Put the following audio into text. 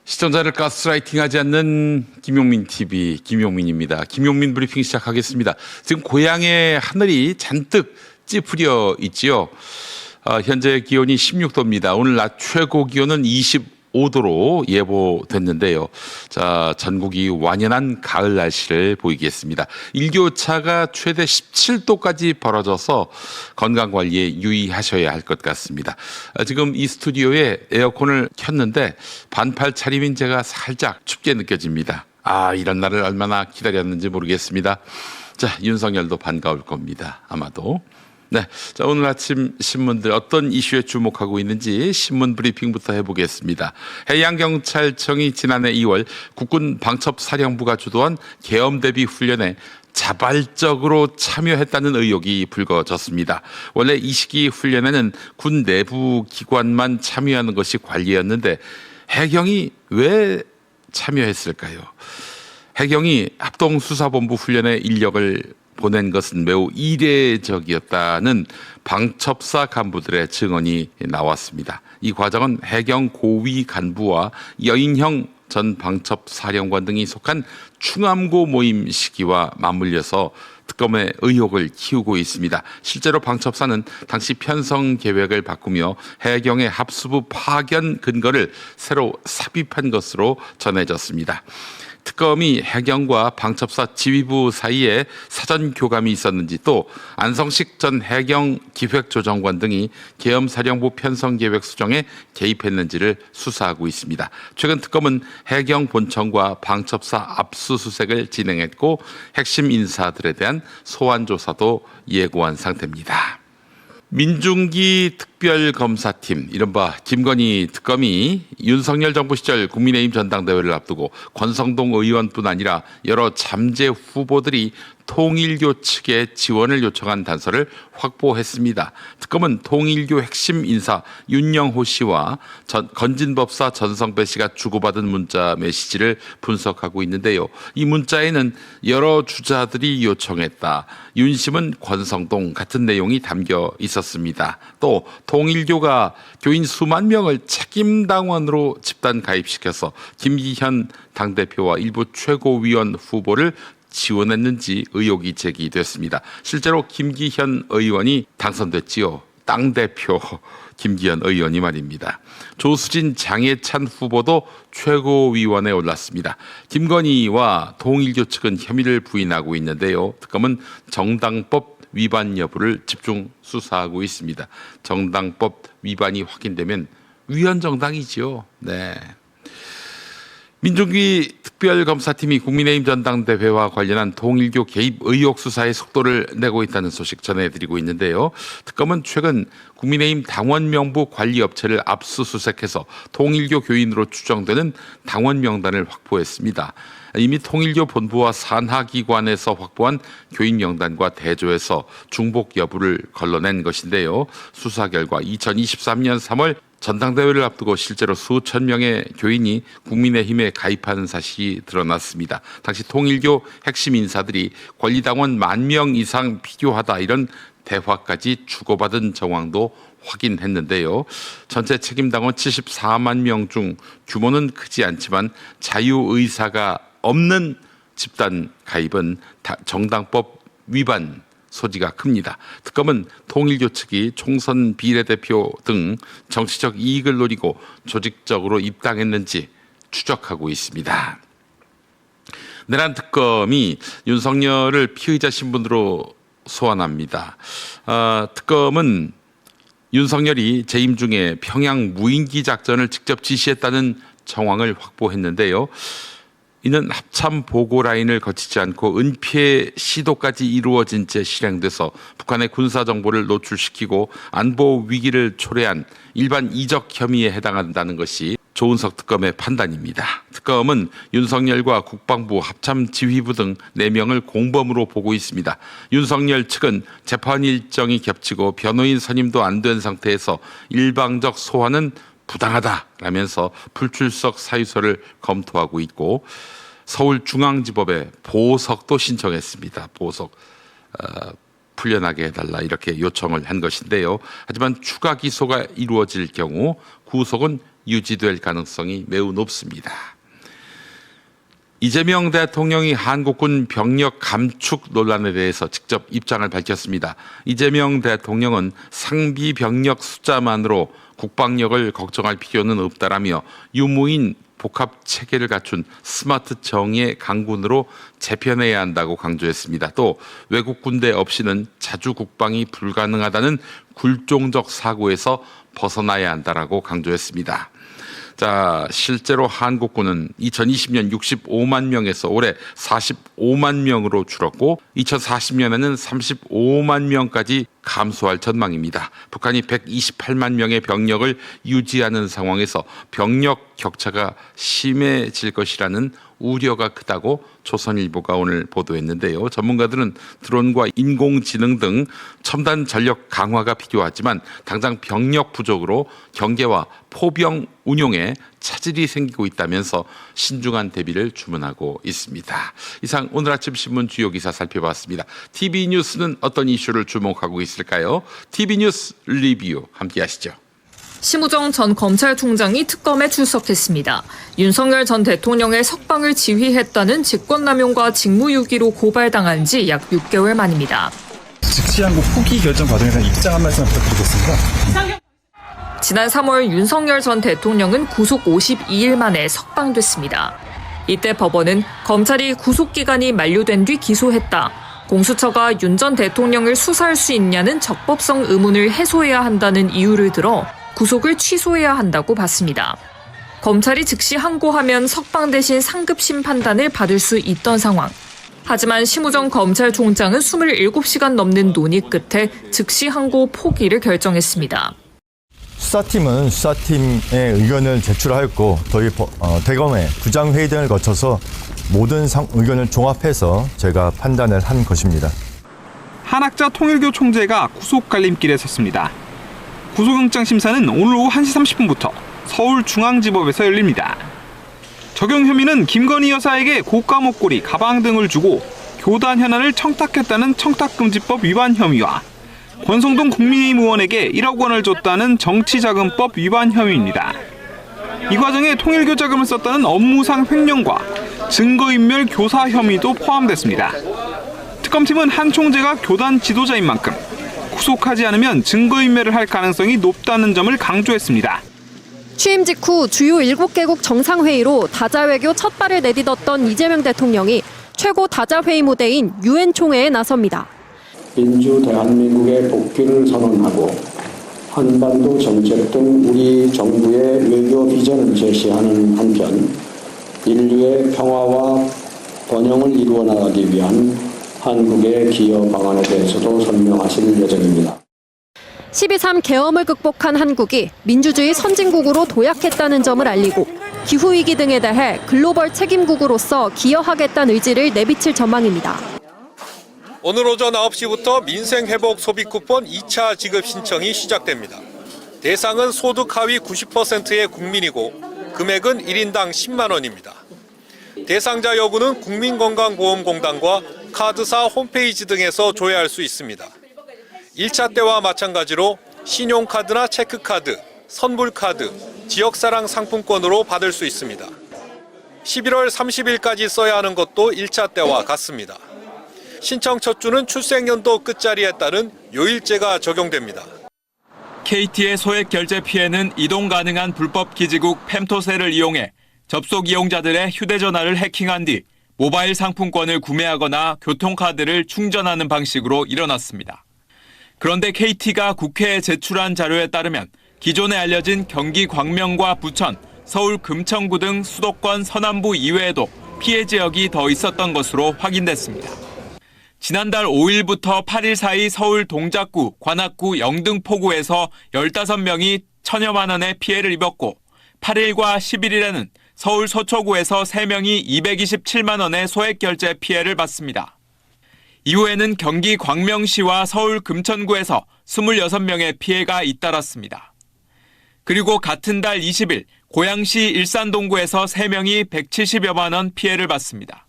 시청자를 가스라이팅하지 않는 김용민 TV 김용민입니다. 김용민 브리핑 시작하겠습니다. 지금 고향의 하늘이 잔뜩 찌푸려 있지요. 현재 기온이 16도입니다. 오늘 낮 최고 기온은 25도로 예보됐는데요. 자, 전국이 완연한 가을 날씨를 보이겠습니다. 일교차가 최대 17도까지 벌어져서 건강 관리에 유의하셔야 할 것 같습니다. 지금 이 스튜디오에 에어컨을 켰는데 반팔 차림인 제가 살짝 춥게 느껴집니다. 이런 날을 얼마나 기다렸는지 모르겠습니다. 자, 윤석열도 반가울 겁니다. 아마도. 네, 자, 오늘 아침 신문들 어떤 이슈에 주목하고 있는지 신문 브리핑부터 해보겠습니다. 해양경찰청이 지난해 2월 국군 방첩사령부가 주도한 계엄 대비 훈련에 자발적으로 참여했다는 의혹이 불거졌습니다. 원래 이 시기 훈련에는 군 내부 기관만 참여하는 것이 관리였는데 해경이 왜 참여했을까요? 해경이 합동수사본부 훈련에 인력을 보낸 것은 매우 이례적이었다는 방첩사 간부들의 증언이 나왔습니다. 이 과정은 해경 고위 간부와 여인형 전 방첩사령관 등이 속한 충암고 모임 시기와 맞물려서 특검의 의혹을 키우고 있습니다. 실제로 방첩사는 당시 편성 계획을 바꾸며 해경의 합수부 파견 근거를 새로 삽입한 것으로 전해졌습니다. 특검이 해경과 방첩사 지휘부 사이에 사전 교감이 있었는지, 또 안성식 전 해경 기획조정관 등이 계엄사령부 편성계획 수정에 개입했는지를 수사하고 있습니다. 최근 특검은 해경 본청과 방첩사 압수수색을 진행했고 핵심 인사들에 대한 소환 조사도 예고한 상태입니다. 민중기 특별검사팀, 이른바 김건희 특검이 윤석열 정부 시절 국민의힘 전당대회를 앞두고 권성동 의원뿐 아니라 여러 잠재 후보들이 통일교 측에 지원을 요청한 단서를 확보했습니다. 특검은 통일교 핵심 인사 윤영호 씨와 건진법사 전성배 씨가 주고받은 문자 메시지를 분석하고 있는데요. 이 문자에는 여러 주자들이 요청했다, 윤심은 권성동 같은 내용이 담겨 있었습니다. 또 통일교가 교인 수만 명을 책임당원으로 집단 가입시켜서 김기현 당대표와 일부 최고위원 후보를 지원했는지 의혹이 제기됐습니다. 실제로 김기현 의원이 당선됐지요. 당대표 김기현 의원이 말입니다. 조수진, 장해찬 후보도 최고위원에 올랐습니다. 김건희와 통일교 측은 혐의를 부인하고 있는데요. 특검은 정당법 위반 여부를 집중 수사하고 있습니다. 정당법 위반이 확인되면 위헌정당이지요. 네. 민중기 특별검사팀이 국민의힘 전당대회와 관련한 통일교 개입 의혹 수사에 속도를 내고 있다는 소식 전해드리고 있는데요. 특검은 최근 국민의힘 당원 명부 관리업체를 압수수색해서 통일교 교인으로 추정되는 당원 명단을 확보했습니다. 이미 통일교 본부와 산하기관에서 확보한 교인 명단과 대조해서 중복 여부를 걸러낸 것인데요. 수사 결과 2023년 3월 전당대회를 앞두고 실제로 수천 명의 교인이 국민의힘에 가입하는 사실이 드러났습니다. 당시 통일교 핵심 인사들이 권리당원 10,000명 이상 필요하다, 이런 대화까지 주고받은 정황도 확인했는데요. 전체 책임당원 74만 명 중 규모는 크지 않지만 자유의사가 없는 집단 가입은 정당법 위반 소지가 큽니다. 특검은 통일교 측이 총선 비례대표 등 정치적 이익을 노리고 조직적으로 입당했는지 추적하고 있습니다. 내란 특검이 윤석열을 피의자 신분으로 소환합니다. 특검은 윤석열이 재임 중에 평양 무인기 작전을 직접 지시했다는 정황을 확보했는데요. 이는 합참 보고 라인을 거치지 않고 은폐 시도까지 이루어진 채 실행돼서 북한의 군사 정보를 노출시키고 안보 위기를 초래한 일반 이적 혐의에 해당한다는 것이 조은석 특검의 판단입니다. 특검은 윤석열과 국방부, 합참지휘부 등 4명을 공범으로 보고 있습니다. 윤석열 측은 재판 일정이 겹치고 변호인 선임도 안 된 상태에서 일방적 소환은 부당하다라면서 불출석 사유서를 검토하고 있고, 서울중앙지법에 보석도 신청했습니다. 보석 풀려나게 해달라, 이렇게 요청을 한 것인데요. 하지만 추가 기소가 이루어질 경우 구속은 유지될 가능성이 매우 높습니다. 이재명 대통령이 한국군 병력 감축 논란에 대해서 직접 입장을 밝혔습니다. 이재명 대통령은 상비 병력 숫자만으로 국방력을 걱정할 필요는 없다라며 유무인 복합 체계를 갖춘 스마트 정예 강군으로 재편해야 한다고 강조했습니다. 또 외국 군대 없이는 자주 국방이 불가능하다는 굴종적 사고에서 벗어나야 한다라고 강조했습니다. 자, 실제로 한국군은 2020년 65만 명에서 올해 45만 명으로 줄었고 2040년에는 35만 명까지 감소할 전망입니다. 북한이 128만 명의 병력을 유지하는 상황에서 병력 격차가 심해질 것이라는 우려가 크다고 조선일보가 오늘 보도했는데요. 전문가들은 드론과 인공지능 등 첨단 전력 강화가 필요하지만 당장 병력 부족으로 경계와 포병 운용에 차질이 생기고 있다면서 신중한 대비를 주문하고 있습니다. 이상 오늘 아침 신문 주요 기사 살펴봤습니다. TV 뉴스는 어떤 이슈를 주목하고 있을까요? TV 뉴스 리뷰 함께 하시죠. 심우정 전 검찰총장이 특검에 출석했습니다. 윤석열 전 대통령의 석방을 지휘했다는 직권남용과 직무유기로 고발당한 지 약 6개월 만입니다. 즉시항고 포기 결정 과정에서 입장 한 말씀 부탁드리겠습니다. 지난 3월 윤석열 전 대통령은 구속 52일 만에 석방됐습니다. 이때 법원은 검찰이 구속기간이 만료된 뒤 기소했다. 공수처가 윤 전 대통령을 수사할 수 있냐는 적법성 의문을 해소해야 한다는 이유를 들어 구속을 취소해야 한다고 봤습니다. 검찰이 즉시 항고하면 석방 대신 상급심 판단을 받을 수 있던 상황. 하지만 심우정 검찰총장은 27시간 넘는 논의 끝에 즉시 항고 포기를 결정했습니다. 수사팀은 수사팀의 의견을 제출하였고 저희 대검의 부장회의 등을 거쳐서 모든 의견을 종합해서 제가 판단을 한 것입니다. 한학자 통일교 총재가 구속 갈림길에 섰습니다. 구속영장 심사는 오늘 오후 1시 30분부터 서울중앙지법에서 열립니다. 적용 혐의는 김건희 여사에게 고가 목걸이, 가방 등을 주고 교단 현안을 청탁했다는 청탁금지법 위반 혐의와 권성동 국민의힘 의원에게 1억 원을 줬다는 정치자금법 위반 혐의입니다. 이 과정에 통일교 자금을 썼다는 업무상 횡령과 증거인멸 교사 혐의도 포함됐습니다. 특검팀은 한 총재가 교단 지도자인 만큼 구속하지 않으면 증거인멸을 할 가능성이 높다는 점을 강조했습니다. 취임 직후 주요 7개국 정상회의로 다자외교 첫 발을 내딛었던 이재명 대통령이 최고 다자회의 무대인 유엔 총회에 나섭니다. 민주 대한민국의 복귀를 선언하고 한반도 정책 등 우리 정부의 외교 비전을 제시하는 한편 인류의 평화와 번영을 이루어 나가기 위한 한국의 기여 방안에 대해서도 설명하실 예정입니다. 12.3 계엄을 극복한 한국이 민주주의 선진국으로 도약했다는 점을 알리고 기후위기 등에 대해 글로벌 책임국으로서 기여하겠다는 의지를 내비칠 전망입니다. 오늘 오전 9시부터 민생회복 소비 쿠폰 2차 지급 신청이 시작됩니다. 대상은 소득 하위 90%의 국민이고 금액은 1인당 10만 원입니다. 대상자 여부는 국민건강보험공단과 카드사 홈페이지 등에서 조회할 수 있습니다. 1차 때와 마찬가지로 신용카드나 체크카드, 선불카드, 지역사랑 상품권으로 받을 수 있습니다. 11월 30일까지 써야 하는 것도 1차 때와 같습니다. 신청 첫 주는 출생연도 끝자리에 따른 요일제가 적용됩니다. KT의 소액 결제 피해는 이동 가능한 불법 기지국 펨토셀을 이용해 접속 이용자들의 휴대전화를 해킹한 뒤 모바일 상품권을 구매하거나 교통카드를 충전하는 방식으로 일어났습니다. 그런데 KT가 국회에 제출한 자료에 따르면 기존에 알려진 경기 광명과 부천, 서울 금천구 등 수도권 서남부 이외에도 피해 지역이 더 있었던 것으로 확인됐습니다. 지난달 5일부터 8일 사이 서울 동작구, 관악구, 영등포구에서 15명이 천여만 원의 피해를 입었고 8일과 11일에는 서울 서초구에서 3명이 227만 원의 소액 결제 피해를 봤습니다. 이후에는 경기 광명시와 서울 금천구에서 26명의 피해가 잇따랐습니다. 그리고 같은 달 20일 고양시 일산동구에서 3명이 170여만 원 피해를 봤습니다.